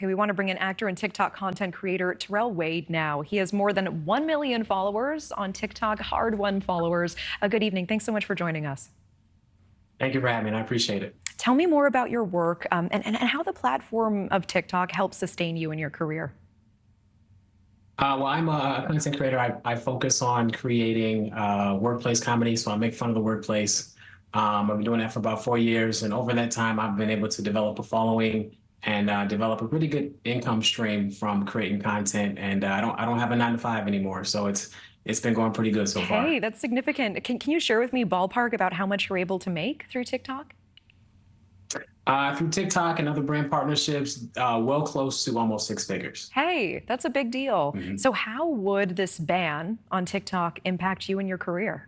Okay, we want to bring in actor and TikTok content creator Terrell Wade now. He has more than 1 million followers on TikTok, hard-won followers. Good evening. Thanks so much for joining us. Thank you for having me. I appreciate it. Tell me more about your work and how the platform of TikTok helps sustain you in your career. Well, I'm a content creator. I focus on creating workplace comedy, so I make fun of the workplace. I've been doing that for about 4 years, and over that time, I've been able to develop a following and develop a pretty good income stream from creating content. And I don't have a 9 to 5 anymore, so it's been going pretty good so far. Hey, that's significant. Can you share with me ballpark about how much you're able to make through TikTok? Through TikTok and other brand partnerships, well close to almost 6 figures. Hey, that's a big deal. Mm-hmm. So how would this ban on TikTok impact you and your career?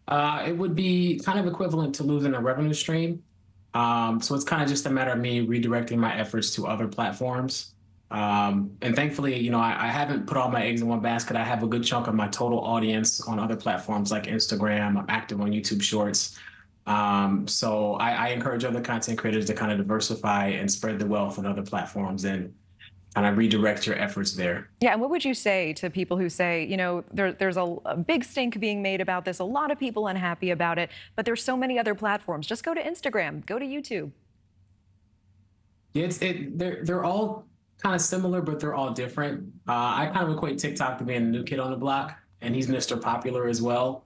It would be kind of equivalent to losing a revenue stream. So it's kind of just a matter of me redirecting my efforts to other platforms. And thankfully, I haven't put all my eggs in one basket. I have a good chunk of my total audience on other platforms like Instagram. I'm active on YouTube Shorts. So I encourage other content creators to kind of diversify and spread the wealth on other platforms and kind of redirect your efforts there. Yeah, and what would you say to people who say, there's a big stink being made about this, a lot of people unhappy about it, but there's so many other platforms. Just go to Instagram, go to YouTube. Yeah, they're all kind of similar, but they're all different. I kind of equate TikTok to being the new kid on the block, and he's Mr. Popular as well.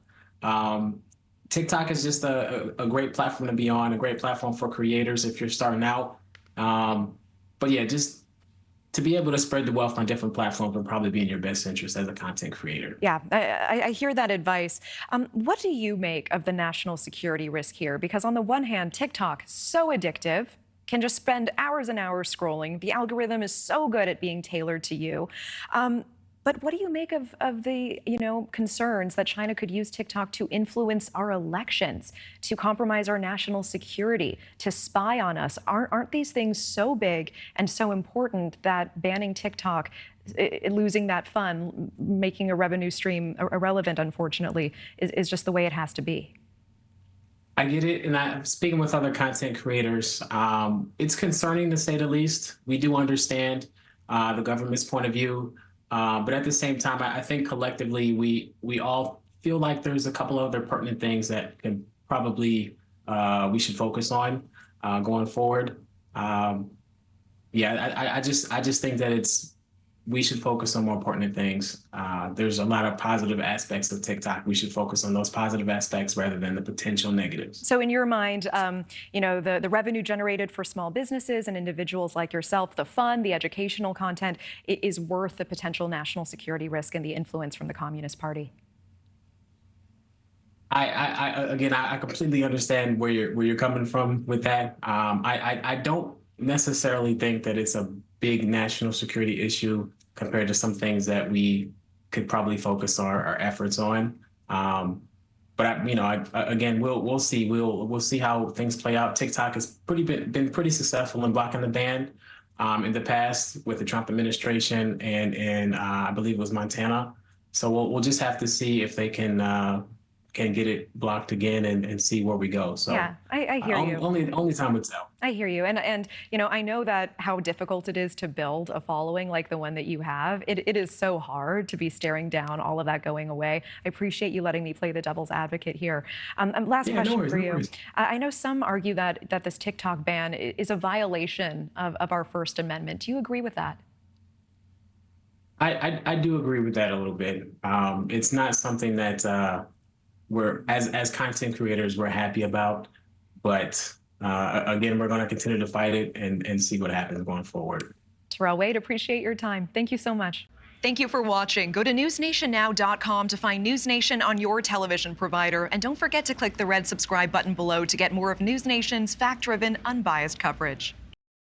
TikTok is just a great platform to be on, a great platform for creators if you're starting out. But yeah, just to be able to spread the wealth on different platforms would probably be in your best interest as a content creator. Yeah, I hear that advice. What do you make of the national security risk here? Because on the one hand, TikTok, so addictive, can just spend hours and hours scrolling. The algorithm is so good at being tailored to you. But what do you make of the concerns that China could use TikTok to influence our elections, to compromise our national security, to spy on us? Aren't these things so big and so important that banning TikTok, losing that fun, making a revenue stream irrelevant, unfortunately, is just the way it has to be? I get it, and I'm speaking with other content creators. It's concerning to say the least. We do understand the government's point of view. But at the same time, I think collectively we all feel like there's a couple other pertinent things that can probably we should focus on going forward. Yeah, I just think that we should focus on more pertinent things. There's a lot of positive aspects of TikTok. We should focus on those positive aspects rather than the potential negatives. So in your mind, the revenue generated for small businesses and individuals like yourself, the fun, the educational content is worth the potential national security risk and the influence from the Communist Party? I completely understand where you're coming from with that. I don't necessarily think that it's a big national security issue compared to some things that we could probably focus our efforts on. But again, we'll see. We'll see how things play out. TikTok has been pretty successful in blocking the ban in the past with the Trump administration and I believe it was Montana. So we'll just have to see if they can get it blocked again and see where we go. So yeah, I hear you. Only time would tell. I hear you. And I know that how difficult it is to build a following like the one that you have. It is so hard to be staring down all of that going away. I appreciate you letting me play the devil's advocate here. Last question for you. I know some argue that this TikTok ban is a violation of our First Amendment. Do you agree with that? I do agree with that a little bit. It's not something that we're as content creators we're happy about, but again, we're going to continue to fight it and see what happens going forward. Terrell Wade, appreciate your time. Thank you so much. Thank you for watching. Go to newsnationnow.com to find NewsNation on your television provider, and don't forget to click the red subscribe button below to get more of NewsNation's fact-driven, unbiased coverage.